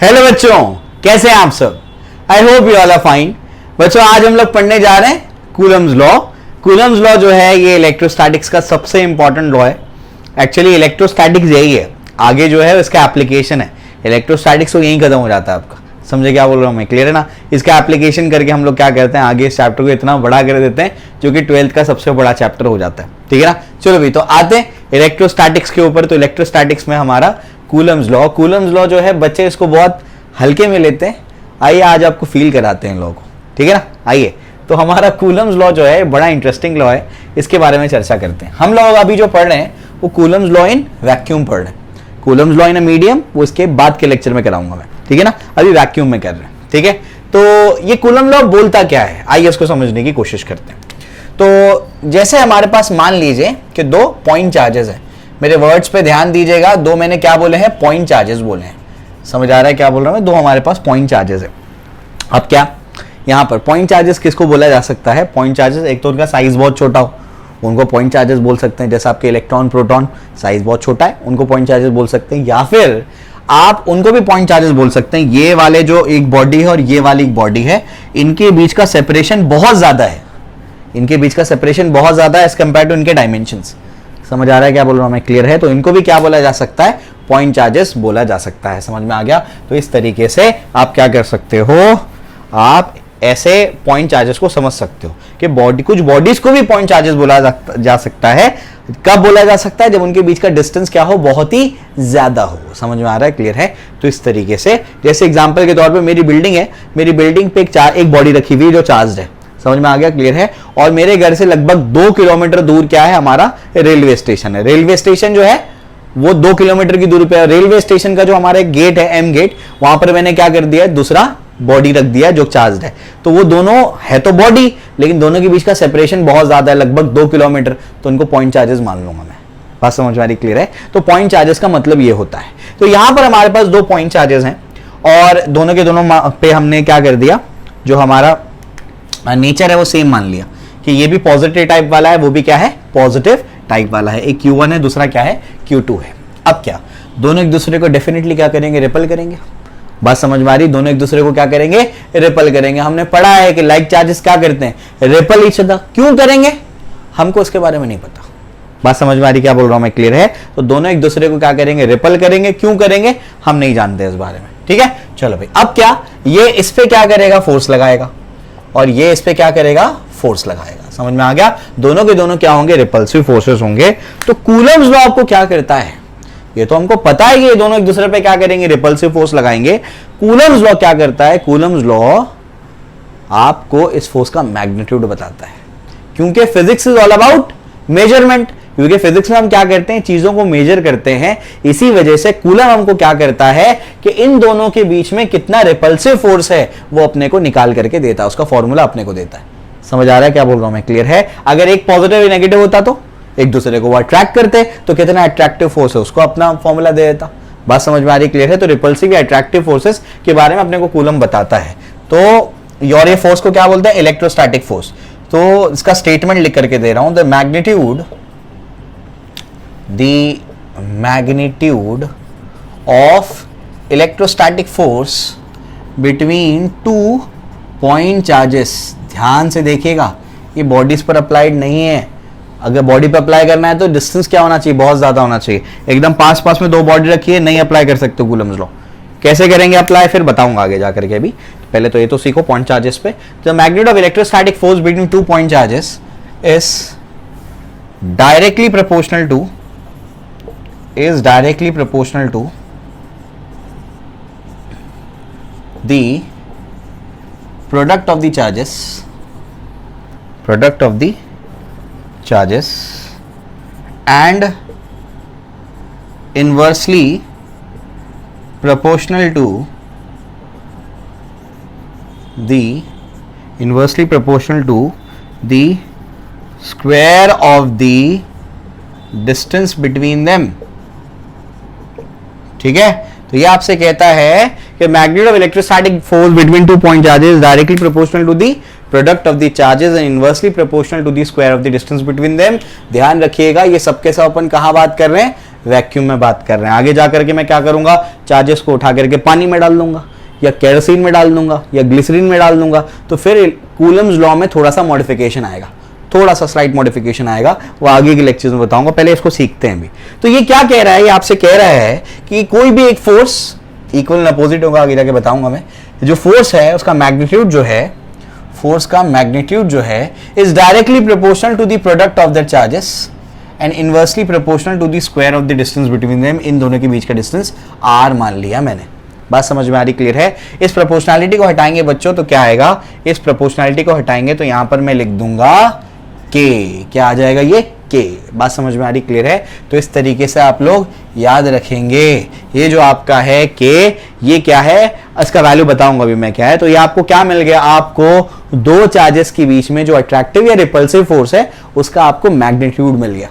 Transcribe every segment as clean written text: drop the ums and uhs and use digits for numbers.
Hello बच्चों, कैसे हैं आप सब? I hope you all are fine. बच्चों, आज हम लोग पढ़ने जा रहे हैं कूलम्स लॉ। कूलम्स लॉ जो है ये इलेक्ट्रोस्टैटिक्स का सबसे इंपॉर्टेंट लॉ है। एक्चुअली इलेक्ट्रोस्टैटिक्स यही है, आगे जो है इसका एप्लीकेशन है। इलेक्ट्रोस्टैटिक्स तो यहीं खत्म हो जाता है आपका। समझे क्या बोल रहा हूँ मैं? क्लियर है ना? इसका एप्लीकेशन करके हम लोग क्या करते हैं, आगे इस चैप्टर को इतना बड़ा कर देते हैं जो कि 12th का सबसे बड़ा चैप्टर हो जाता है। ठीक है ना? चलो भाई, तो आते हैं इलेक्ट्रोस्टैटिक्स के ऊपर। तो इलेक्ट्रोस्टैटिक्स में हमारा कूलम्स लॉ जो है, बच्चे इसको बहुत हल्के में लेते हैं। आइए आज आपको फील कराते हैं लॉ को। ठीक है ना? आइए, तो हमारा कूलम्स लॉ जो है बड़ा इंटरेस्टिंग लॉ है, इसके बारे में चर्चा करते हैं। हम लोग अभी जो पढ़ रहे हैं वो कूलम्स लॉ इन वैक्यूम पढ़ रहे हैं। Coulomb's law in a medium वो इसके बाद के लेक्चर में कराऊंगा मैं। ठीक है ना? अभी वैक्यूम में कर रहे हैं। ठीक है, तो ये कूलम लॉ बोलता क्या है, आइए उसको समझने की कोशिश करते हैं। तो जैसे हमारे पास मान लीजिए कि दो पॉइंट चार्जेस हैं। मेरे वर्ड्स पे ध्यान दीजिएगा, दो मैंने क्या बोले हैं, पॉइंट चार्जेस बोले हैं। समझ आ रहा है क्या बोल रहा हूं मैं? दो हमारे पास पॉइंट चार्जेस है। अब क्या यहां पर पॉइंट चार्जेस किसको बोला जा सकता है? पॉइंट चार्जेस, एक तो उनका साइज बहुत छोटा हो, उनको पॉइंट चार्जेस बोल सकते हैं। जैसे आपके इलेक्ट्रॉन प्रोटॉन साइज बहुत छोटा है, उनको पॉइंट चार्जेस बोल सकते हैं। या फिर आप उनको भी पॉइंट चार्जेस बोल सकते हैं, ये वाले जो एक बॉडी है और ये वाली एक बॉडी है, इनके बीच का सेपरेशन बहुत ज्यादा है। इनके बीच का सेपरेशन बहुत ज्यादा है एज कंपेयर टू इनके डायमेंशंस। समझ आ रहा है क्या बोल रहा हूं मैं? क्लियर है? तो इनको भी क्या बोला जा सकता है? पॉइंट चार्जेस बोला जा सकता है। समझ में आ गया? तो इस तरीके से आप क्या कर सकते हो, आप ऐसे पॉइंट चार्जेस को समझ सकते हो कि बॉडी, कुछ बॉडीज को भी पॉइंट चार्जेस बोला जा सकता है। कब बोला जा सकता है? जब उनके बीच का डिस्टेंस क्या हो, बहुत ही ज्यादा हो। समझ में आ रहा है? क्लियर है? तो इस तरीके से, जैसे एग्जांपल के तौर पे मेरी बिल्डिंग है, मेरी बिल्डिंग पे एक बॉडी रखी हुई है जो चार्ज है। समझ में आ गया? क्लियर है? और मेरे घर से लगभग 2 किलोमीटर दूर क्या है, हमारा रेलवे स्टेशन है। रेलवे स्टेशन जो है वो 2 किलोमीटर की दूरी पे है। रेलवे स्टेशन का जो हमारा एक गेट है, एम गेट, वहां पर मैंने क्या कर दिया है, दूसरा बॉडी रख दिया जो चार्ज है। तो वो दोनों है तो बॉडी, लेकिन दोनों के बीच का सेपरेशन बहुत ज्यादा है, लगभग 2 किलोमीटर। तो उनको पॉइंट चार्जेस मान लूंगा मैं। बात समझ में आ रही? क्लियर है? तो पॉइंट चार्जेस का मतलब ये होता है। तो यहां पर हमारे पास दो पॉइंट चार्जेस हैं और दोनों के दोनों पे हमने क्या कर दिया, जो हमारा नेचर है वो सेम मान लिया कि ये भी पॉजिटिव टाइप वाला है, वो भी क्या है, पॉजिटिव टाइप वाला है। एक Q1 है, दूसरा क्या है, Q2 है। अब क्या दोनों एक दूसरे को डेफिनेटली क्या करेंगे, रिपल करेंगे। बात समझ में आ रही? दोनों एक दूसरे को क्या करेंगे, रिपल करेंगे। हमने पढ़ा है कि लाइक चार्जेस क्या करते हैं, रिपल ईच अदर। क्यों करेंगे हमको उसके बारे में नहीं पता। बात समझ में आ रही क्या बोल रहा हूं मैं? क्लियर है? तो दोनों एक दूसरे को क्या करेंगे, रिपल करेंगे। क्यों करेंगे हम नहीं जानते इस बारे में। ठीक है, चलो भाई। अब क्या ये इस पे क्या करेगा, फोर्स लगाएगा, और ये इस पे क्या करेगा, फोर्स लगाएगा। समझ में आ गया? दोनों के दोनों क्या होंगे, रिपल्सिव फोर्सेस होंगे। तो कूलम्स लॉ आपको क्या करता है, ये तो हमको पता है कि ये दोनों एक दूसरे पे क्या करेंगे, रिपल्सिव फोर्स लगाएंगे। कूलम्स लॉ क्या करता है? कूलम्स लॉ आपको इस फोर्स का मैग्नीट्यूड बताता है, क्योंकि physics is all about measurement. क्योंकि फिजिक्स में हम क्या करते हैं, चीजों को मेजर करते हैं। इसी वजह से कूलम हमको क्या करता है कि इन दोनों के बीच में कितना रिपल्सिव फोर्स है वो अपने को निकाल करके देता है, उसका फॉर्मूला अपने को देता है। समझ आ रहा है क्या बोल रहा हूं मैं? क्लियर है? अगर एक पॉजिटिव नेगेटिव होता तो एक दूसरे को वो अट्रैक्ट करते, तो कितना अट्रैक्टिव फोर्स है उसको अपना फॉर्मूला दे देता। बात समझ में आ रही? क्लियर है? तो रिपल्सिव या अट्रैक्टिव फोर्सेस के बारे में अपने को कूलम बताता है। तो और ये फोर्स को क्या बोलते हैं, इलेक्ट्रोस्टैटिक फोर्स। तो इसका स्टेटमेंट लिख करके दे रहा हूं, the magnitude of electrostatic force between two point charges. ध्यान से देखिएगा, ये बॉडीज पर अप्लाइड नहीं है। अगर बॉडी पर अप्लाई करना है तो डिस्टेंस क्या होना चाहिए, बहुत ज्यादा होना चाहिए। एकदम पास पास में दो बॉडी रखी है, नहीं अप्लाई कर सकते कूलम्स लॉ। कैसे करेंगे अप्लाई, फिर बताऊंगा आगे जाकर के। अभी पहले तो ये तो सीखो पॉइंट चार्जेस पे। The magnitude of electrostatic force between two point charges is directly proportional to the product of the charges and inversely proportional to the square of the distance between them। ठीक है? तो ये आपसे कहता है कि magnitude of electrostatic force between two point charges directly proportional to the product of the charges and inversely proportional to the square of the distance between them. ध्यान रखिएगा, ये सबके सब अपन कहां बात कर रहे हैं, वैक्यूम में बात कर रहे हैं। आगे जाकर के मैं क्या करूंगा, चार्जेस को उठा करके पानी में डाल दूंगा या केरोसिन में डाल दूंगा या ग्लिसरीन में डाल दूंगा, तो फिर कूलम्स लॉ में थोड़ा सा मॉडिफिकेशन आएगा, थोड़ा सा स्लाइट मॉडिफिकेशन आएगा, वो आगे के लेक्चर्स में बताऊंगा, पहले इसको सीखते हैं भी। तो ये क्या कह रहा है, ये आपसे कह रहा है कि कोई भी एक फोर्स इक्वल एंड अपोजिट होगा, आगे जाके बताऊंगा मैं। जो फोर्स है उसका मैग्नीट्यूड जो है, फोर्स का मैग्नीट्यूड जो है is directly proportional to the product of the charges and inversely proportional to the square of the distance between them. इन दोनों के बीच का डिस्टेंस r मान लिया मैंने। बात समझ में आ रही, क्लियर है? इस प्रोपोर्शनैलिटी को हटाएंगे बच्चों तो क्या आएगा, इस प्रोपोर्शनैलिटी को हटाएंगे तो यहां पर मैं लिख दूंगा k, क्या आ जाएगा ये k। बात समझ में आ रही, क्लियर है? तो इस तरीके से आप लोग याद रखेंगे। ये जो आपका है k, ये क्या है, इसका वैल्यू बताऊंगा अभी मैं क्या है। तो ये आपको क्या मिल गया, आपको दो चार्जेस के बीच में जो अट्रैक्टिव या रिपल्सिव फोर्स है उसका आपको मैग्नीट्यूड मिल गया।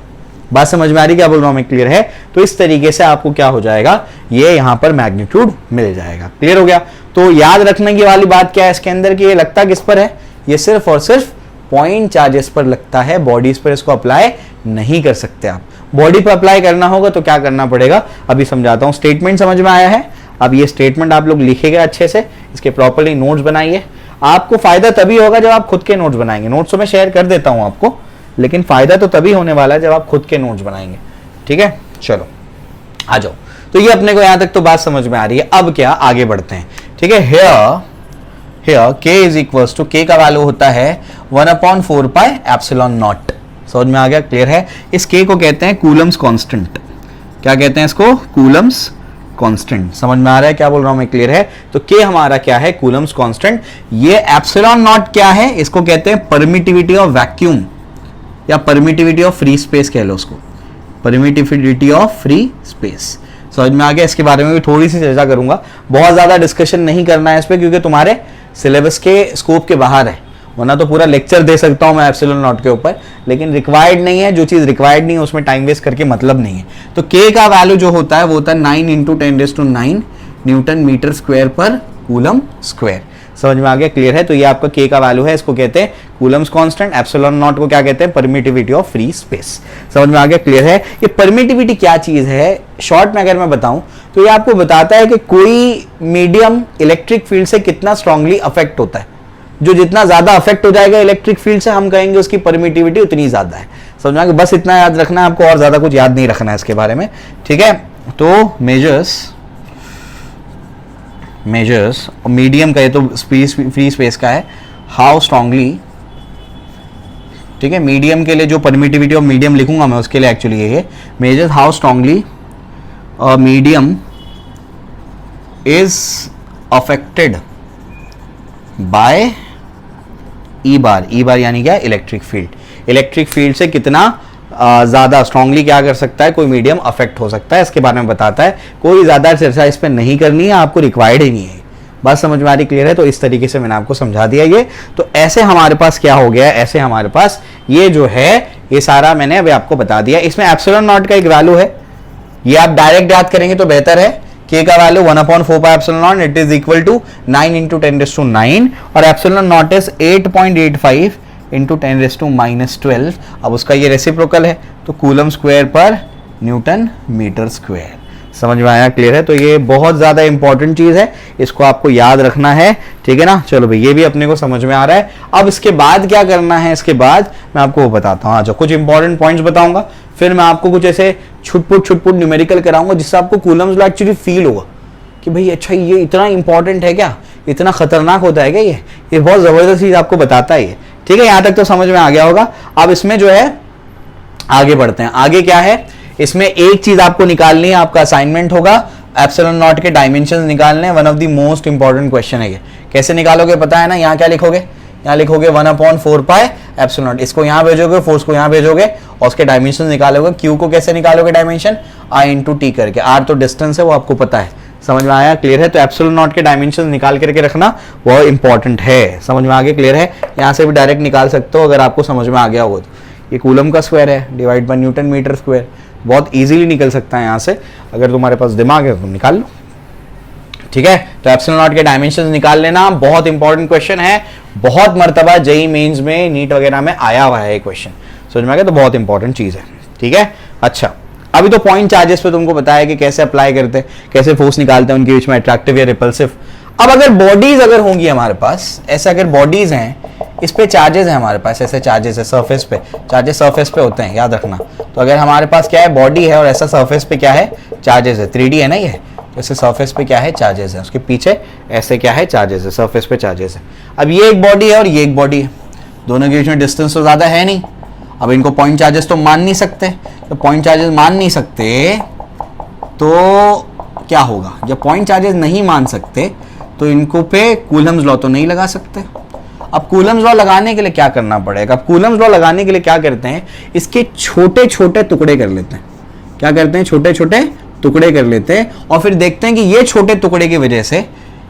बात समझ में आ रही, क्या बोल रहा हूं मैं, क्लियर है? तो इस तरीके से आपको क्या हो जाएगा, ये यहां पर मैग्नीट्यूड मिल जाएगा। क्लियर हो गया? तो याद रखने की वाली बात क्या है इसके अंदर कि ये लगता किस पर है, ये सिर्फ और सिर्फ पॉइंट चार्जेस पर लगता है, बॉडीज पर इसको अप्लाई नहीं कर सकते आप। बॉडी पर अप्लाई करना होगा तो क्या करना पड़ेगा, अभी समझाता हूं। स्टेटमेंट समझ में आया है? अब ये स्टेटमेंट आप लोग लिखेगा अच्छे से, इसके प्रॉपर्ली नोट्स बनाइए। आपको फायदा तभी होगा जब आप खुद के नोट्स बनाएंगे। नोट्स तो मैं शेयर कर देता हूं आपको, लेकिन फायदा तो तभी होने वाला है जब आप खुद के नोट्स बनाएंगे। ठीक है, चलो आ जाओ। तो ये अपने को यहां तक तो बात समझ में आ रही है। अब क्या, आगे बढ़ते हैं। ठीक है, here k is equals to, k का वैल्यू होता है 1/4 पाई एप्सिलॉन नॉट। समझ में आ गया, क्लियर है? इस k को कहते हैं कूलम्स कांस्टेंट। क्या कहते हैं इसको, कूलम्स कांस्टेंट। समझ में आ रहा है क्या बोल रहा हूं मैं, क्लियर है? तो k हमारा क्या है, कूलम्स कांस्टेंट। ये एप्सिलॉन नॉट क्या है, इसको कहते हैं परमिटिविटी ऑफ वैक्यूम या परमिटिविटी ऑफ फ्री स्पेस कह लो उसको, परमिटिविटी ऑफ फ्री स्पेस। समझ में आ गया? इसके बारे में भी थोड़ी सी चर्चा करूंगा, बहुत ज्यादा डिस्कशन नहीं करना है इस पे क्योंकि तुम्हारे सिलेबस के स्कोप के बाहर है, वरना तो पूरा लेक्चर दे सकता हूं मैं एप्सिलॉन नॉट के ऊपर, लेकिन रिक्वायर्ड नहीं है। जो चीज रिक्वायर्ड नहीं है उसमें टाइम वेस्ट करके मतलब नहीं है। तो k का वैल्यू जो होता है वो होता है 9 × 10⁹ न्यूटन मीटर स्क्वायर पर कूलम स्क्वायर। समझ में आ गया, क्लियर है? तो ये आपका k का वैल्यू है, इसको कहते हैं कूलम्स कांस्टेंट। एप्सिलॉन नॉट को क्या कहते हैं, परमिटिविटी ऑफ फ्री स्पेस। समझ में आ गया, क्लियर है? ये परमिटिविटी क्या चीज है, शॉर्ट में अगर मैं बताऊं तो ये आपको बताता है कि कोई मीडियम इलेक्ट्रिक फील्ड से कितना स्ट्रांगली अफेक्ट होता है। जो जितना ज्यादा अफेक्ट हो जाएगा इलेक्ट्रिक फील्ड से, हम कहेंगे उसकी परमिटिविटी उतनी ज्यादा है। समझ में आ गया? बस इतना याद रखना है आपको, और ज्यादा कुछ याद नहीं रखना है इसके बारे में। ठीक है, तो मेजर्स मीडियम का, ये तो फ्री स्पेस का है, हाउ स्ट्रांगली। ठीक है, मीडियम के लिए जो परमिटिविटी ऑफ मीडियम लिखूंगा मैं उसके लिए एक्चुअली ये है, measures how strongly medium is affected by E bar. E bar यानी क्या, इलेक्ट्रिक फील्ड। इलेक्ट्रिक फील्ड से कितना ज्यादा स्ट्रांगली क्या कर सकता है कोई मीडियम अफेक्ट हो सकता है, इसके बारे में बताता है। कोई ज्यादा चर्चा इस पर नहीं करनी है, आपको रिक्वायर्ड ही नहीं है। बात समझ में आ रही, क्लियर है? तो इस तरीके से मैंने आपको समझा दिया ये। तो ऐसे हमारे पास क्या हो गया, ऐसे हमारे पास ये जो है ये सारा मैंने अभी आपको बता दिया। इसमें एप्सिलॉन नॉट का एक वैल्यू है, ये आप डायरेक्ट याद करेंगे तो बेहतर है। k का value 1/4 pi epsilon naught, it is equal to 9 × 10⁹, और एप्सिलॉन नॉट इज 8.85 × 10⁻12। अब उसका ये रेसिप्रोकल है, तो कूलम स्क्वायर पर न्यूटन मीटर स्क्वायर। समझ में आया, क्लियर है? तो ये बहुत ज्यादा इंपॉर्टेंट चीज है, इसको आपको याद रखना है। ठीक है ना? चलो भाई, ये भी अपने को समझ में आ रहा है। अब इसके बाद क्या करना है, इसके बाद मैं आपको वो बताता हूँ। अच्छा, कुछ इंपॉर्टेंट पॉइंट्स बताऊंगा, फिर मैं आपको कुछ ऐसे छुटपुट न्यूमेरिकल कराऊंगा जिससे आपको कूलम्स लॉ एक्चुअली फील होगा कि भाई अच्छा ये इतना इंपॉर्टेंट है क्या, इतना खतरनाक होता है क्या, ये बहुत जबरदस्त चीज आपको बताता है ये। ठीक है, यहां तक तो समझ में आ गया होगा। अब इसमें जो है आगे बढ़ते हैं। आगे क्या है, इसमें एक चीज आपको निकालनी है, आपका असाइनमेंट होगा, एप्सिलॉन नॉट के डायमेंशंस निकालने हैं। One of the most important question है ये। कैसे निकालोगे पता है ना? यहाँ क्या लिखोगे, यहाँ लिखोगे 1/4 पाई एप्सिलॉन नॉट, इसको यहाँ भेजोगे, फोर्स को यहाँ भेजोगे और उसके डायमेंशन निकालोगे। क्यू को कैसे निकालोगे डायमेंशन, आई इंटू टी करके। आर तो डिस्टेंस है, वो आपको पता है। समझ में आया, क्लियर है? तो एप्सिलॉन नॉट के डायमेंशन निकाल करके रखना, वो इंपॉर्टेंट है। समझ में आ गया, क्लियर है? यहाँ से भी डायरेक्ट निकाल सकते हो अगर आपको समझ में आ गया हो तो। ये कूलम का स्क्वायर है divide by newton metre square, बहुत इजीली निकल सकता है यहाँ से, अगर तुम्हारे पास दिमाग है तो निकाल लो। ठीक है, तो एप्सिलॉन नॉट के डायमेंशंस निकाल लेना, बहुत इंपॉर्टेंट क्वेश्चन है, बहुत मर्तबा जेई मेंस में, नीट वगैरह में आया हुआ है ये क्वेश्चन। समझ में आ गया? तो बहुत इंपॉर्टेंट चीज है। ठीक है, अच्छा अभी तो पॉइंट चार्जेस पे तुमको बताया कि कैसे अप्लाई करते हैं, कैसे फोर्स निकालते हैं उनके बीच में, अट्रैक्टिव या रिपल्सिव। अब अगर बॉडीज अगर होंगी हमारे पास, ऐसे अगर बॉडीज हैं, इस पे चार्जेस है हमारे पास, ऐसे चार्जेस है सरफेस पे, चार्जेस सरफेस पे होते हैं, याद रखना। तो अगर हमारे पास क्या है, बॉडी है और ऐसा सरफेस पे क्या है, चार्जेस है, 3D है ना ये, तो ऐसे सरफेस पे क्या है, चार्जेस है, उसके पीछे ऐसे क्या है, चार्जेस है, सरफेस पे चार्जेस है। अब ये एक बॉडी है और ये एक बॉडी है, दोनों के बीच में डिस्टेंस तो ज्यादा है नहीं। अब इनको पॉइंट चार्जेस तो मान नहीं सकते, तो पॉइंट चार्जेस मान नहीं सकते तो क्या होगा, जब पॉइंट चार्जेस नहीं मान सकते तो इनको पे कूलम्स लॉ तो नहीं लगा सकते। अब कूलम्स लॉ लगाने के लिए क्या करना पड़ेगा, अब कूलम्स लॉ लगाने के लिए क्या करते हैं, इसके छोटे छोटे टुकड़े कर लेते हैं। क्या करते हैं, छोटे छोटे टुकड़े कर लेते हैं और फिर देखते हैं कि ये छोटे टुकड़े की वजह से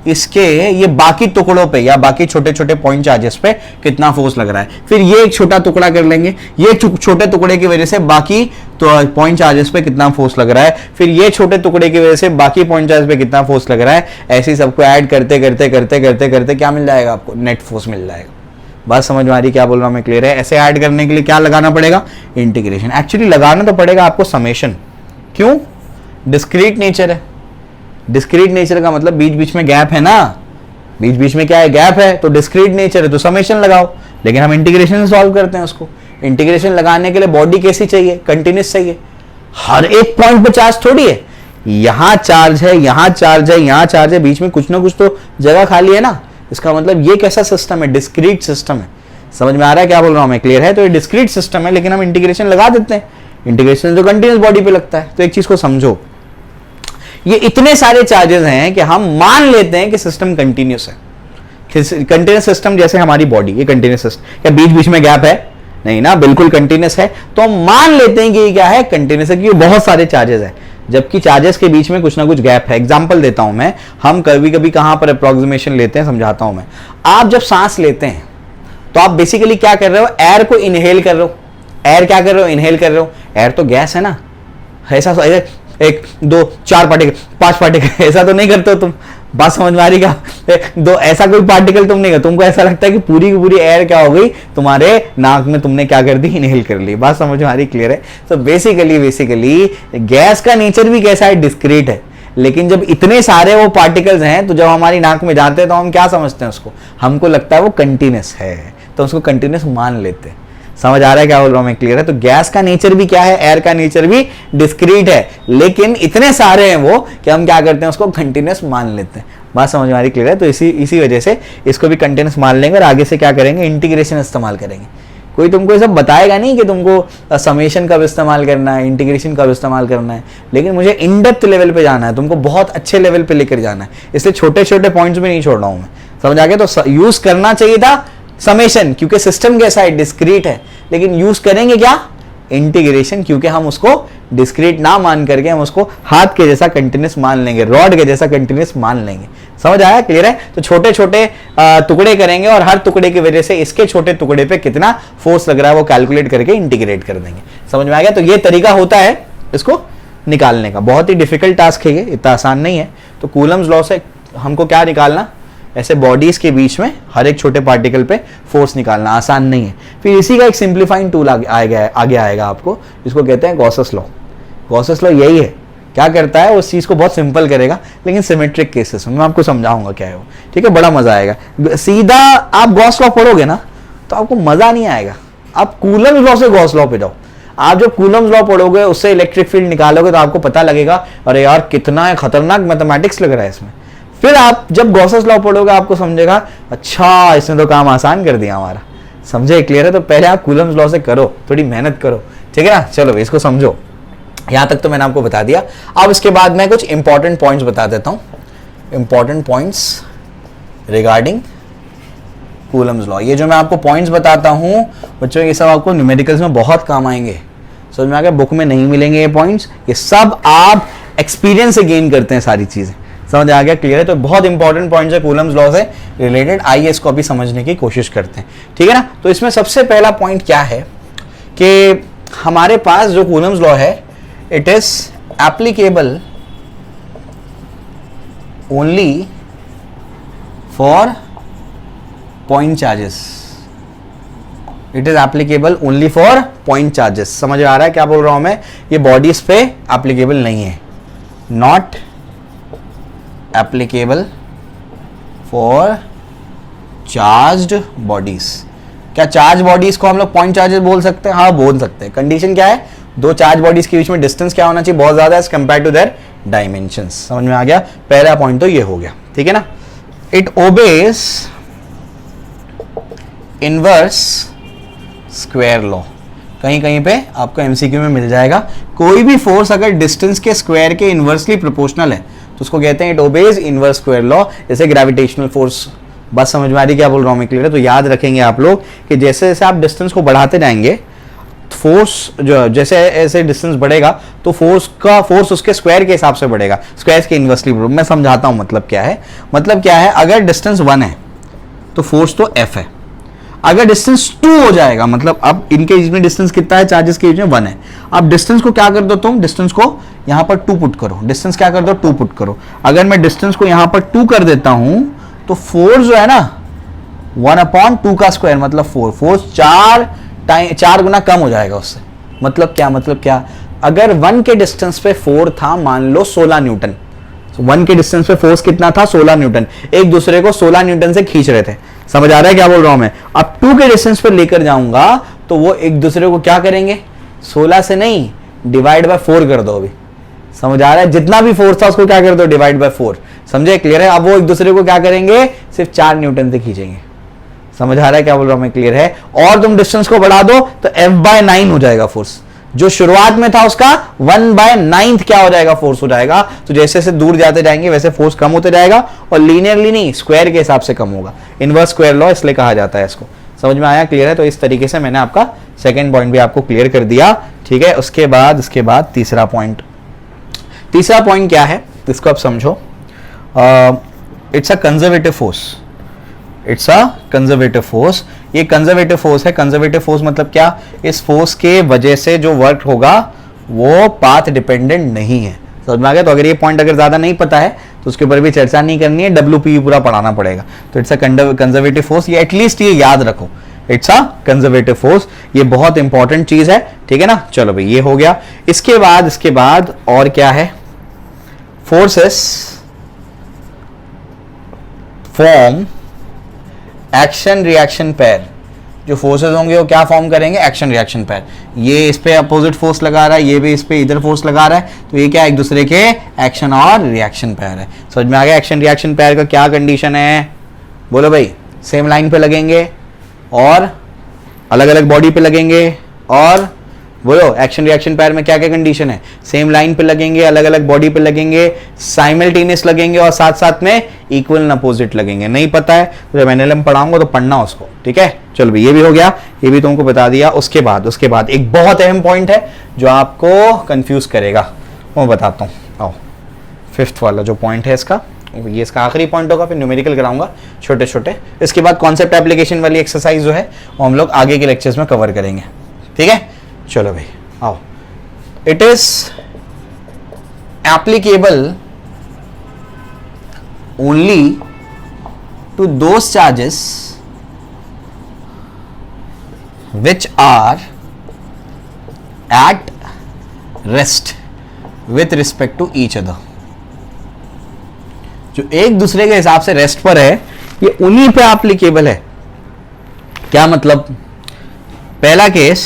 इसके ये बाकी टुकड़ों पे या बाकी छोटे छोटे पॉइंट चार्जेस पे कितना फोर्स लग रहा है। फिर ये एक छोटा टुकड़ा कर लेंगे, ये छोटे टुकड़े की वजह से बाकी तो पॉइंट चार्जेस पे कितना फोर्स लग रहा है, फिर ये छोटे टुकड़े की वजह से बाकी पॉइंट चार्जेस पे कितना फोर्स लग रहा है। ऐसे ही सबको ऐड करते करते करते करते करते क्या मिल जाएगा आपको, नेट फोर्स मिल जाएगा। बात समझ में आ रही क्या बोल रहा हूं मैं, क्लियर है। ऐसे ऐड करने के लिए क्या लगाना पड़ेगा, इंटीग्रेशन। एक्चुअली लगाना तो पड़ेगा आपको समेशन, क्यों, डिस्क्रीट नेचर है। डिस्क्रीट नेचर का मतलब बीच बीच में गैप है ना, बीच बीच में क्या है, गैप है, तो डिस्क्रीट नेचर है तो समेशन लगाओ। लेकिन हम इंटीग्रेशन से सॉल्व करते हैं उसको। इंटीग्रेशन लगाने के लिए बॉडी कैसी चाहिए, कंटिन्यूस चाहिए। हर एक पॉइंट पे चार्ज थोड़ी है, यहां चार्ज है, यहां चार्ज है, यहां चार्ज है, बीच में कुछ ना कुछ तो जगह खाली है ना। इसका मतलब ये कैसा सिस्टम है, डिस्क्रीट सिस्टम है। समझ में आ रहा है क्या बोल रहा हूं मैं, क्लियर है। तो ये डिस्क्रीट सिस्टम है, लेकिन हम इंटीग्रेशन लगा देते हैं। इंटीग्रेशन तो कंटिन्यूस बॉडी पे लगता है। तो एक चीज को समझो, ये इतने सारे चार्जेस हैं कि हम मान लेते हैं कि सिस्टम कंटिन्यूस है। कंटिन्यूस सिस्टम जैसे हमारी बॉडी, ये कंटिन्यूस सिस्टम, क्या बीच बीच में गैप है, नहीं ना, बिल्कुल कंटिन्यूस है। तो हम मान लेते हैं कि ये क्या है, कंटिन्यूस है, क्योंकि बहुत सारे चार्जेस है, जबकि चार्जेस के बीच में कुछ ना कुछ गैप है। एग्जांपल देता हूं मैं, हम कभी कभी कहां पर अप्रोक्सीमेशन लेते हैं, समझाता हूं मैं। आप जब सांस लेते हैं तो आप बेसिकली क्या कर रहे हो, एयर को इनहेल कर रहे हो। एयर क्या कर रहे हो, इनहेल कर रहे हो। एयर तो गैस है ना, ऐसा 1 2 4 पार्टिकल 5 पार्टिकल ऐसा तो नहीं करते हो तुम। बात समझ में आ रही क्या, दो ऐसा कोई पार्टिकल तुम नहीं कर, तुमको ऐसा लगता है कि पूरी की पूरी एयर क्या हो गई तुम्हारे नाक में, तुमने क्या कर दी, इनहेल कर ली। बात समझ में आ रही, क्लियर है। तो बेसिकली गैस का नेचर भी कैसा है, डिस्क्रीट है। लेकिन जब इतने सारे वो पार्टिकल्स हैं तो जब हमारी नाक में जाते हैं तो हम क्या समझते हैं उसको, हमको लगता है वो कंटिन्यूस है, तो उसको कंटिन्यूस मान लेते हैं। समझ आ रहा है क्या बोल रहा हूं मैं, क्लियर है। तो गैस का नेचर भी क्या है, एयर का नेचर भी डिस्क्रीट है, लेकिन इतने सारे हैं वो कि हम क्या करते हैं, उसको कंटिन्यूस मान लेते हैं। बात समझ में आ रही, क्लियर है। तो इसी वजह से इसको भी कंटिन्यूस मान लेंगे और आगे से क्या करेंगे, इंटीग्रेशन इस्तेमाल करेंगे। कोई तुमको ये सब बताएगा नहीं कि तुमको समेशन कब इस्तेमाल करना है, इंटीग्रेशन कब इस्तेमाल करना है, लेकिन मुझे इन डेप्थ लेवल पे जाना है, तुमको बहुत अच्छे लेवल पे लेकर जाना है, इसलिए छोटे छोटे पॉइंट्स में नहीं छोड़ रहा हूं मैं। समझ आ गया। तो यूज करना चाहिए था समेशन, क्योंकि सिस्टम कैसा है, डिस्क्रीट है, लेकिन यूज करेंगे क्या, इंटीग्रेशन, क्योंकि हम उसको डिस्क्रीट ना मान करके हम उसको हाथ के जैसा कंटिन्यूस मान लेंगे, रॉड के जैसा कंटिन्यूस मान लेंगे। समझ आया, क्लियर है। तो छोटे छोटे टुकड़े करेंगे और हर टुकड़े की वजह से इसके छोटे टुकड़े पे कितना फोर्स लग रहा है वो कैलकुलेट करके इंटीग्रेट कर देंगे। समझ में आ गया। तो ये तरीका होता है इसको निकालने का। बहुत ही डिफिकल्ट टास्क है ये, इतना आसान नहीं है। तो कूलम्स लॉ से हमको क्या निकालना, ऐसे बॉडीज के बीच में हर एक छोटे पार्टिकल पे फोर्स निकालना आसान नहीं है। फिर इसी का एक सिंप्लीफाइंग टूल आगे आएगा आपको, जिसको कहते हैं गॉसेस लॉ। गॉसेस लॉ यही है, क्या करता है, उस चीज को बहुत सिंपल करेगा, लेकिन सिमेट्रिक केसेस में मैं आपको समझाऊंगा क्या है वो, ठीक है। बड़ा मजा आएगा। सीधा आप गॉस लॉ पढ़ोगे ना तो आपको मजा नहीं आएगा। आप कूलम्स लॉ से गॉस लॉ पे जाओ। आप जब कूलम्स लॉ पढ़ोगे, उससे इलेक्ट्रिक फील्ड निकालोगे, तो आपको पता लगेगा अरे यार कितना खतरनाक मैथमेटिक्स लग रहा है इसमें। फिर आप जब गॉसेस लॉ पढ़ोगे आपको समझेगा अच्छा इसने तो काम आसान कर दिया हमारा। समझे, क्लियर है। तो पहले आप कूलम्स लॉ से करो, थोड़ी मेहनत करो, ठीक है ना। चलो इसको समझो, यहां तक तो मैंने आपको बता दिया। अब इसके बाद मैं कुछ इंपॉर्टेंट पॉइंट्स बता देता हूं, important points regarding Coulomb's law. ये जो मैं आपको पॉइंट्स बताता हूं बच्चों, ये सब आपको न्यूमेरिकल्स में बहुत काम आएंगे। समझ में आ गया, बुक में नहीं मिलेंगे ये पॉइंट्स, ये सब आप एक्सपीरियंस से गेन करते हैं सारी चीजें। समझ आ गया, क्लियर है। तो बहुत इंपॉर्टेंट पॉइंट्स है कूलम्स लॉ से रिलेटेड, आइए इसको अभी समझने की कोशिश करते हैं, ठीक है ना। तो इसमें सबसे पहला पॉइंट क्या है कि हमारे पास जो कूलम्स लॉ है, it is applicable only for point charges. It is applicable only for point charges. समझ में आ रहा है क्या बोल रहा हूं मैं? ये बॉडीज पे एप्लीकेबल नहीं है, not applicable for charged bodies. क्या चार्ज बॉडीज को हम लोग पॉइंट चार्जेस बोल सकते हैं? हाँ बोल सकते हैं। कंडीशन क्या है? दो चार्ज बॉडीज के बीच में डिस्टेंस क्या होना चाहिए? बहुत ज्यादा as compare to their dimensions. समझ में आ गया? पहला पॉइंट तो ये हो गया, ठीक है ना। It obeys inverse square law. कहीं कहीं पे आपको एमसीक्यू में मिल जाएगा। कोई भी फोर्स अगर डिस्टेंस के स्क्वायर के इनवर्सली प्रोपोर्शनल है तो उसको कहते हैं it obeys inverse square law. जैसे ग्रेविटेशनल फोर्स। बस समझ में आ रही क्या बोल रहा हूं मैं? क्लियर है? तो याद रखेंगे आप लोग कि जैसे जैसे आप डिस्टेंस को बढ़ाते जाएंगे, फोर्स जो जैसे ऐसे डिस्टेंस बढ़ेगा तो फोर्स उसके स्क्वायर के हिसाब से बढ़ेगा, स्क्वायर के इनवर्सली। मैं समझाता हूं मतलब क्या है। मतलब क्या है, अगर डिस्टेंस 1 है तो फोर्स तो F है। अगर डिस्टेंस 2 हो जाएगा, मतलब अब इनके बीच में डिस्टेंस कितना है? चार्जेस के बीच में 1 है। अब डिस्टेंस को क्या कर दो तुम? डिस्टेंस को यहां पर 2 पुट करो। डिस्टेंस क्या कर दो? 2 पुट करो। अगर मैं डिस्टेंस को यहां पर 2 कर देता हूं तो फोर्स जो है ना 1/2 का स्क्वायर मतलब 4, फोर्स 4 गुना कम हो जाएगा उससे। मतलब क्या? अगर 1 के डिस्टेंस पे 4 था, मान लो 16 न्यूटन। 1 के डिस्टेंस पे फोर्स कितना था? 16 न्यूटन। एक दूसरे को 16 न्यूटन से खींच रहे थे। समझ आ रहा है क्या बोल रहा हूं मैं? अब 2 के डिस्टेंस पे लेकर जाऊंगा तो वो एक दूसरे को क्या करेंगे? 16 से नहीं, डिवाइड बाय 4 कर दो। अभी समझ आ रहा है? जितना भी फोर्स था उसको क्या कर दो? Divide by 4। समझे? क्लियर है? अब वो एक दूसरे को क्या करेंगे? सिर्फ 4 न्यूटन से खींचेंगे। समझ आ रहा है क्या बोल रहा हूं मैं? क्लियर है? और तुम डिस्टेंस को बढ़ा दो तो F/9 हो जाएगा फोर्स। जो शुरुआत में था उसका 1/9 क्या हो जाएगा? फोर्स हो जाएगा। तो जैसे जैसे दूर जाते जाएंगे वैसे फोर्स कम होते जाएगा, और लीनियरली नहीं, स्क्वायर के हिसाब से कम होगा। इनवर्स स्क्वायर लॉ इसलिए कहा जाता है इसको। समझ में आया? क्लियर है? तो इस तरीके से मैंने आपका सेकेंड पॉइंट भी आपको क्लियर कर दिया, ठीक है। उसके बाद तीसरा पॉइंट क्या है इसको आप समझो। It's a conservative force. It's a conservative force. ये कंजर्वेटिव फोर्स है। कंजर्वेटिव फोर्स मतलब क्या? इस फोर्स के वजह से जो वर्क होगा वो पाथ डिपेंडेंट नहीं है। समझ में आ गया? तो अगर ये पॉइंट अगर ज्यादा नहीं पता है तो उसके ऊपर भी चर्चा नहीं करनी है, WP पूरा पढ़ाना पड़ेगा। तो इट्स अ कंजर्वेटिव फोर्स, ये एटलीस्ट ये याद रखो, इट्स अ कंजर्वेटिव फोर्स। ये बहुत इंपॉर्टेंट चीज है, ठीक है ना। चलो भाई, ये हो गया। इसके बाद और क्या है? Forces form action reaction pair. जो फोर्सेस होंगे वो क्या फॉर्म करेंगे? Action reaction pair. ये इस पे अपोजिट फोर्स लगा रहा है, ये भी इस पे इधर फोर्स लगा रहा है, तो ये क्या? एक दूसरे के एक्शन और रिएक्शन पेयर है। समझ में आ गया? एक्शन रिएक्शन पेयर का क्या कंडीशन है? बोलो भाई। सेम लाइन पे लगेंगे और अलग अलग बॉडी पे लगेंगे, और बोलो एक्शन रिएक्शन पेयर में क्या क्या कंडीशन है? सेम लाइन पे लगेंगे, अलग अलग बॉडी पे लगेंगे, साइमल्टेनियस लगेंगे, और साथ साथ में इक्वल एंड अपोजिट लगेंगे। नहीं पता है तो जब एनएलएम पढ़ाऊंगा तो पढ़ना उसको, ठीक है। चलो भाई, ये भी हो गया, ये भी तुमको बता दिया। उसके बाद एक बहुत अहम पॉइंट है जो आपको कंफ्यूज करेगा, वो बताता हूँ। आओ, 5th वाला जो पॉइंट है इसका, ये इसका आखिरी पॉइंट होगा, फिर न्यूमेरिकल कराऊंगा छोटे छोटे। इसके बाद कॉन्सेप्ट एप्लीकेशन वाली एक्सरसाइज जो है वो हम लोग आगे के लेक्चर्स में कवर करेंगे, ठीक है। चलो भाई आओ। It is applicable only to those charges which are at rest with respect to each other। जो एक दूसरे के हिसाब से रेस्ट पर है, ये उन्हीं पे एप्लीकेबल है। क्या मतलब? पहला केस,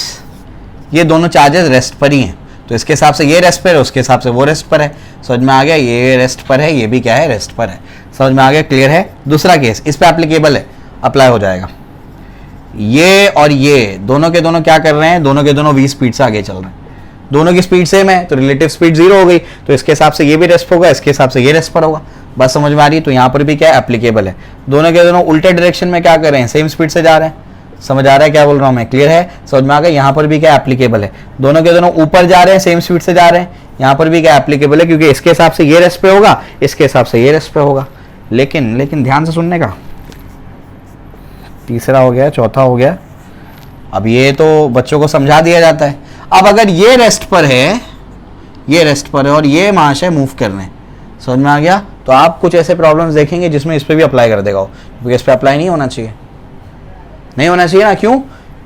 ये दोनों चार्जेस रेस्ट पर ही हैं, तो इसके हिसाब से ये रेस्ट पर है, उसके हिसाब से वो रेस्ट पर है। समझ में आ गया? ये रेस्ट पर है, ये भी क्या है? रेस्ट पर है। समझ में आ गया? क्लियर है? दूसरा केस, इस पे एप्लीकेबल है, अप्लाई हो जाएगा। ये और ये दोनों के दोनों क्या कर रहे हैं? दोनों के दोनों v स्पीड से आगे चल रहे हैं। दोनों की स्पीड सेम है तो रिलेटिव स्पीड 0 हो गई, तो इसके हिसाब से ये भी रेस्ट होगा, इसके हिसाब से ये रेस्ट पर होगा। बस समझ में आ रही है? तो यहां पर भी क्या है? एप्लीकेबल है। दोनों के दोनों उल्टे डायरेक्शन में क्या कर रहे हैं? सेम स्पीड से जा रहे हैं। समझ आ रहा है क्या बोल रहा हूं मैं? क्लियर है? समझ में आ गया? यहां पर भी क्या एप्लीकेबल है? दोनों के दोनों ऊपर जा रहे हैं, सेम स्पीड से जा रहे हैं। यहां पर भी क्या एप्लीकेबल है? क्योंकि इसके हिसाब से ये रेस्ट पे होगा, इसके हिसाब से ये रेस्ट पे होगा। लेकिन ध्यान से सुनने का। तीसरा हो गया, चौथा हो गया। अब ये तो बच्चों को समझा दिया जाता है। अब अगर ये रेस्ट पर है, ये रेस्ट पर है और ये महाशय मूव कर रहे हैं, समझ में आ गया? तो आप कुछ ऐसे प्रॉब्लम्स देखेंगे जिसमें इस पे भी अप्लाई कर देगा, क्योंकि इस पे अप्लाई नहीं होना चाहिए, नहीं होना चाहिए ना। क्यों?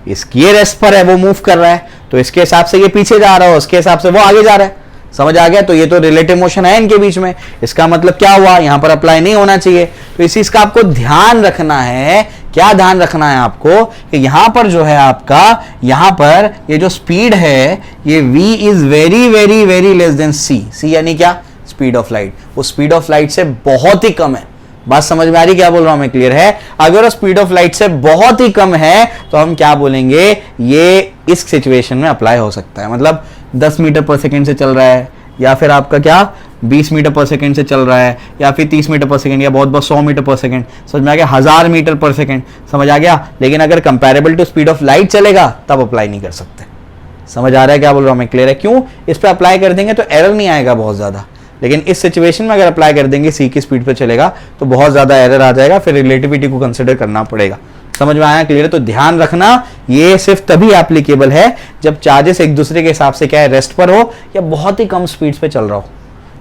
इसकी ये रेस्ट पर है, वो मूव कर रहा है, तो इसके हिसाब से ये पीछे जा रहा है, उसके हिसाब से वो आगे जा रहा है। समझ आ गया? तो ये तो रिलेटिव मोशन है इनके बीच में। इसका मतलब क्या हुआ, यहां पर अप्लाई नहीं होना चाहिए। तो इस चीज का आपको ध्यान रखना है। क्या ध्यान रखना है आपको कि यहां पर जो है आपका, यहां पर ये जो स्पीड है ये v is very very very less than c। c यानी क्या, स्पीड ऑफ लाइट। वो स्पीड ऑफ लाइट से बहुत ही कम है। बात समझ में आ रही, क्या बोल रहा हूं मैं, क्लियर है? अगर स्पीड ऑफ लाइट से बहुत ही कम है तो हम क्या बोलेंगे, ये इस सिचुएशन में अप्लाई हो सकता है। मतलब 10 मीटर पर सेकेंड से चल रहा है, या फिर आपका क्या 20 मीटर पर सेकेंड से चल रहा है, या फिर 30 मीटर पर सेकेंड, या बहुत बहुत 100 मीटर पर सेकेंड, समझ में आ गया, 1000 मीटर पर सेकेंड, समझ आ गया। लेकिन अगर comparable to speed of light चलेगा तब अप्लाई नहीं कर सकते। समझ आ रहा है क्या बोल रहा हूं मैं, क्लियर है? क्यों? इस पर अप्लाई कर देंगे तो एरर नहीं आएगा बहुत ज्यादा, लेकिन इस सिचुएशन में अगर अप्लाई कर देंगे सी की स्पीड पर चलेगा तो बहुत ज्यादा एरर आ जाएगा, फिर रिलेटिविटी को कंसिडर करना पड़ेगा। समझ में आया, क्लियर है? तो ध्यान रखना, ये सिर्फ तभी एप्लीकेबल है जब चार्जेस एक दूसरे के हिसाब से क्या है, रेस्ट पर हो या बहुत ही कम स्पीड पे चल रहा हो।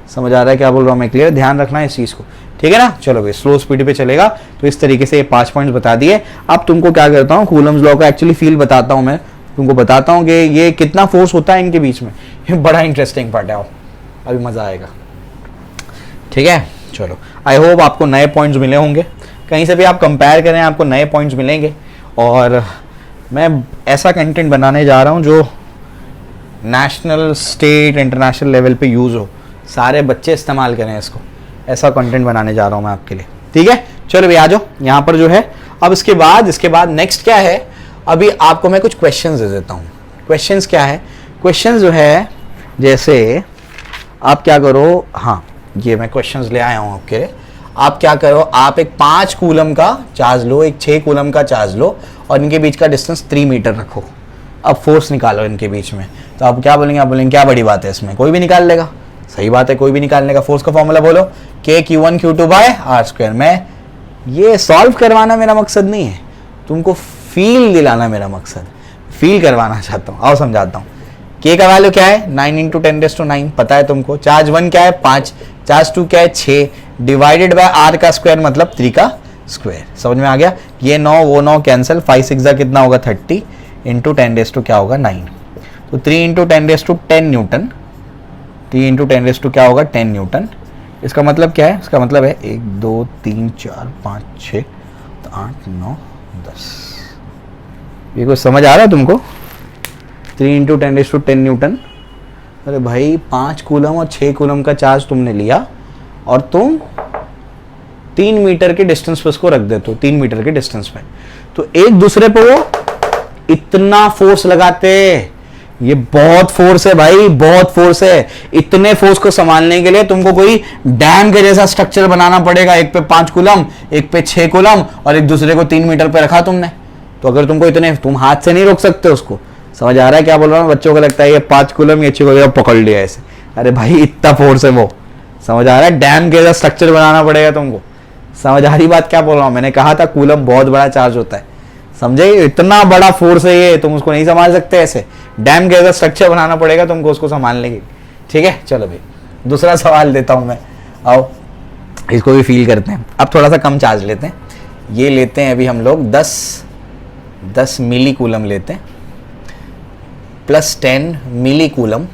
समझ आ रहा है क्या बोल रहा हूं मैं, क्लियर? ध्यान रखना इस चीज को, ठीक है ना? चलो भाई, स्लो स्पीड पे चलेगा तो इस तरीके से ये 5 पॉइंट्स बता दिए। अब तुमको क्या करता हूँ, कूलम्स लॉ का एक्चुअली फील बताता हूँ मैं, तुमको बताता हूँ कि ये कितना फोर्स होता है इनके बीच में। ये बड़ा इंटरेस्टिंग पार्ट है, आओ अभी मजा आएगा, ठीक है? चलो, आई होप आपको नए पॉइंट्स मिले होंगे, कहीं से भी आप कंपेयर करें आपको नए पॉइंट्स मिलेंगे। और मैं ऐसा कंटेंट बनाने जा रहा हूँ जो नेशनल, स्टेट, इंटरनेशनल लेवल पे यूज़ हो, सारे बच्चे इस्तेमाल करें इसको। ऐसा कंटेंट बनाने जा रहा हूँ मैं आपके लिए, ठीक है? चलो भाई आ जाओ यहाँ पर जो है। अब इसके बाद नेक्स्ट क्या है, अभी आपको मैं कुछ क्वेश्चंस दे देता हूँ। क्वेश्चंस क्या है, क्वेश्चंस जो है जैसे आप क्या करो, हाँ ये मैं क्वेश्चंस ले आया हूँ आपके लिए। आप क्या करो, आप एक 5 कूलम का चार्ज लो, एक 6 कूलम का चार्ज लो और इनके बीच का डिस्टेंस 3 मीटर रखो। अब फोर्स निकालो इनके बीच में। तो आप क्या बोलेंगे, आप बोलेंगे क्या बड़ी बात है इसमें, कोई भी निकाल लेगा। सही बात है, कोई भी निकालने का। फोर्स का फॉर्मूला बोलो, K Q1 Q2 by R square. मैं ये सॉल्व करवाना मेरा मकसद नहीं है, तुमको फील दिलाना मेरा मकसद, फील करवाना चाहता हूँ। आओ समझाता हूँ। K का वैल्यू क्या है, 9 × 10⁻⁹ पता है तुमको। चार्ज 1 क्या है, 5, चार्ज 2 क्या है, 6, डिवाइडेड बाय r का स्क्वायर मतलब 3 का स्क्वायर। समझ में आ गया? ये 9 वो 9 कैंसिल, 5 6 कितना होगा 30 × 10⁻⁹ क्या होगा 9। तो 3 × 10⁻10 न्यूटन, 3 × 10⁻⁻ क्या होगा 10 न्यूटन। इसका मतलब क्या है, इसका मतलब है 1 2 3 4 5 6 8 9 10। ये कुछ समझ आ रहा है तुमको? 3 × 10⁻10 न्यूटन। अरे भाई 5 कूलम और 6 कूलम का चार्ज तुमने लिया और तुम 3 मीटर के डिस्टेंस पे उसको रख देते हो, 3 मीटर के डिस्टेंस पे, तो एक दूसरे पे वो इतना फोर्स लगाते। ये बहुत फोर्स है भाई, बहुत फोर्स है। इतने फोर्स को संभालने के लिए तुमको कोई डैम के जैसा स्ट्रक्चर बनाना पड़ेगा। एक पे 5 कूलम, एक पे 6 कूलम और एक दूसरे को 3 मीटर पे रखा तुमने। तो अगर तुमको इतने, तुम हाथ से नहीं रोक सकते उसको। समझ आ रहा है क्या बोल रहा हूँ? बच्चों को लगता है ये 5 कूलम, ये 6 कूलम पकड़ लिया ऐसे। अरे भाई इतना फोर्स है वो, समझ आ रहा है? डैम के जैसा स्ट्रक्चर बनाना पड़ेगा तुमको। समझ आ रही बात क्या बोल रहा हूँ? मैंने कहा था कूलम बहुत बड़ा चार्ज होता है, समझे? इतना बड़ा फोर्स है ये, तुम उसको नहीं संभाल सकते ऐसे। डैम के जैसा स्ट्रक्चर बनाना पड़ेगा तुमको उसको संभालने की, ठीक है? चलो भाई दूसरा सवाल देता हूं मैं, आओ इसको भी फील करते हैं। अब थोड़ा सा कम चार्ज लेते हैं, ये लेते हैं अभी हम लोग 10 मिली कूलम लेते हैं, +10 मिली कूलम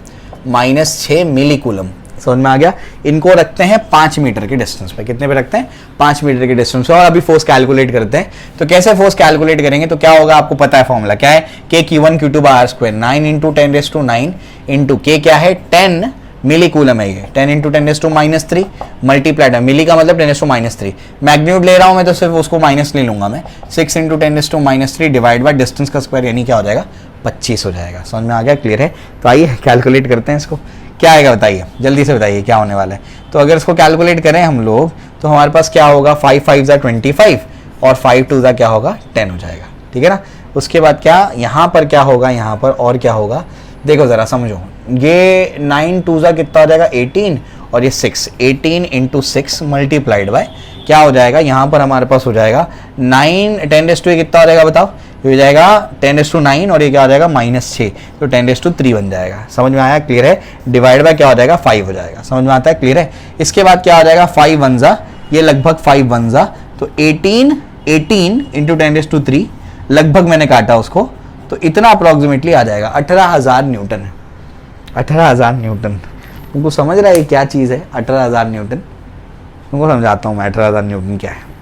-6 मिली कूलम। समझ में आ गया? इनको रखते हैं 5 मीटर के डिस्टेंस पे। कितने पे रखते हैं? 5 मीटर के डिस्टेंस पे। और अभी फोर्स कैलकुलेट करते हैं। तो कैसे फोर्स कैलकुलेट करेंगे? तो क्या होगा आपको पता है फॉर्मूला क्या है, K Q1 Q2 by R square. 9 × 10⁻9 into K क्या है 10 मिली कूलम है ये, 10 × 10⁻³ मल्टीप्लाइड है, मिली का मतलब 10⁻³ मैग्नीट्यूड ले रहा हूं मैं तो सिर्फ उसको माइनस ले लूंगा मैं। 6 × 10⁻³ डिवाइड बाय डिस्टेंस का स्क्वायर यानी क्या हो जाएगा 25 हो जाएगा। समझ में आ गया? क्लियर है? तो आइए कैलकुलेट करते हैं इसको। क्या आएगा बताइए, जल्दी से बताइए क्या होने वाला है। तो अगर इसको कैलकुलेट करें हम लोग तो हमारे पास क्या होगा, 5 5 25 और 5 2 क्या होगा 10 हो जाएगा, ठीक है ना? उसके बाद क्या यहाँ पर क्या होगा, यहाँ पर और क्या होगा देखो जरा समझो। ये 9 2 कितना हो जाएगा 18 और ये 6, 18 × 6 मल्टीप्लाइड बाय क्या हो जाएगा, यहाँ पर हमारे पास हो जाएगा 9 10⁻⁴ कितना हो जाएगा बताओ, ये हो जाएगा 10⁻9 और ये क्या हो जाएगा -6, तो 10⁻3 बन जाएगा। समझ में आया? क्लियर है? डिवाइड बाय क्या हो जाएगा 5 हो जाएगा। समझ में आता है? क्लियर है? इसके बाद क्या हो जाएगा 5 1 ये लगभग 5 1 तो 18 × 10⁻3 लगभग मैंने काटा उसको तो इतना अप्रॉक्सीमेटली आ जाएगा, 18,000 न्यूटन है। 18,000 न्यूटन तुमको समझ रहा है क्या चीज़ है 18,000 न्यूटन? तुमको समझाता हूँ मैं 18,000 न्यूटन क्या है।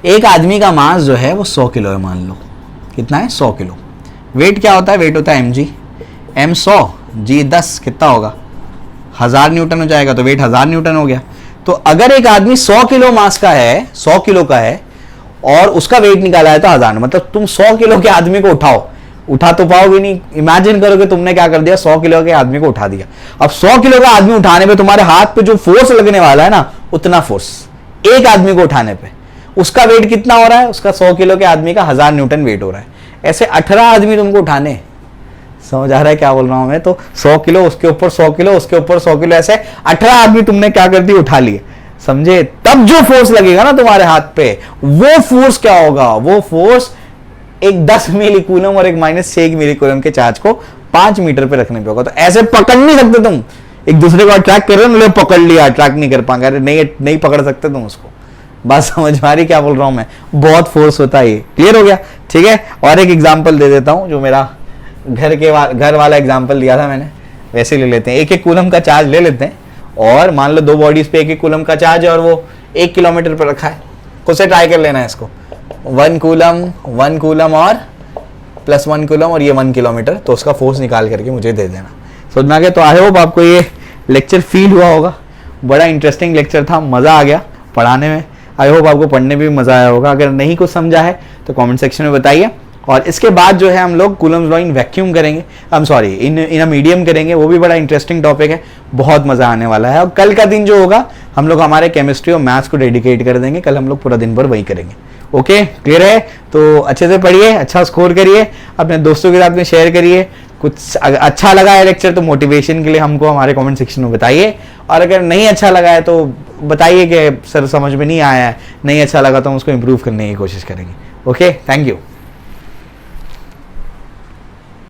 एक आदमी का मास जो है वो 100 किलो है, मान लो। कितना है? 100 किलो। वेट क्या होता है? वेट होता है mg, m 100, g 10, कितना होगा? 1000 न्यूटन हो जाएगा, तो वेट 1000 न्यूटन हो गया। तो अगर एक आदमी 100 किलो मास का है, 100 किलो का है और उसका वेट निकाला है तो 1000, मतलब तुम 100 किलो के आदमी को उठा तो पाओगे नहीं। इमेजिन करो कि तुमने क्या कर दिया, 100 किलो के आदमी को उठा दिया। अब 100 किलो का आदमी उठाने पे तुम्हारे हाथ पे जो फोर्स लगने वाला है ना, उतना फोर्स एक आदमी को उठाने पे, उसका वेट कितना हो रहा है? उसका 100 किलो के आदमी का 1000 न्यूटन वेट हो रहा है। ऐसे 18 आदमी तुमको उठाने। समझ आ रहा है क्या बोल रहा हूं मैं? तो 100 किलो, उसके ऊपर 100 किलो, उसके ऊपर 100 किलो, ऐसे 18 आदमी तुमने क्या कर दिए? उठा लिए। समझे? तब जो फोर्स लगेगा ना तुम्हारे हाथ पे, वो फोर्स क्या होगा? वो फोर्स एक 10 मिली कूलम और एक -6 मिली कूलम के चार्ज को 5 मीटर पे रखने पे होगा। तो ऐसे पकड़ नहीं सकते तुम। एक दूसरे को अट्रैक्ट कर रहे हो, पकड़ लिया, अट्रैक्ट नहीं कर पाएंगे। अरे नहीं पकड़ सकते तुम उसको। बात समझ में आ रही क्या बोल रहा हूं मैं? बहुत फोर्स होता है ये। क्लियर हो गया? ठीक है, और एक एग्जाम्पल दे देता हूं, जो मेरा घर वाला एग्जाम्पल दिया था मैंने, वैसे ले लेते हैं। एक कूलम का चार्ज ले लेते हैं, और मान लो 2 बॉडीज पे एक कूलम का चार्ज है और वो 1 किलोमीटर पर रखा है। खुद से ट्राई कर लेना है इसको। 1 कूलम और प्लस 1 कूलम और ये 1 किलोमीटर, तो उसका फोर्स निकाल करके मुझे दे देना। समझ में आ गया? तो आई होप आपको ये लेक्चर फील हुआ होगा। बड़ा इंटरेस्टिंग लेक्चर था, मज़ा आ गया पढ़ाने में। आई होप आपको पढ़ने में भी मज़ा आया होगा। अगर नहीं कुछ समझा है तो कमेंट सेक्शन में बताइए। और इसके बाद जो है हम लोग कूलम्स लॉ इन वैक्यूम करेंगे, इन अ मीडियम करेंगे। वो भी बड़ा इंटरेस्टिंग टॉपिक है, बहुत मज़ा आने वाला है। और कल का दिन जो होगा हम लोग हमारे केमिस्ट्री और मैथ्स को डेडिकेट कर देंगे। कल हम लोग पूरा दिन भर वही करेंगे। ओके, क्लियर है? तो अच्छे से पढ़िए, अच्छा स्कोर करिए, अपने दोस्तों के साथ में शेयर करिए। कुछ अच्छा लगा है लेक्चर तो मोटिवेशन के लिए हमको हमारे कमेंट सेक्शन में बताइए। और अगर नहीं अच्छा लगा है तो बताइए कि सर समझ में नहीं आया है, नहीं अच्छा लगा तो हम उसको इम्प्रूव करने की कोशिश करेंगे। Okay, thank you.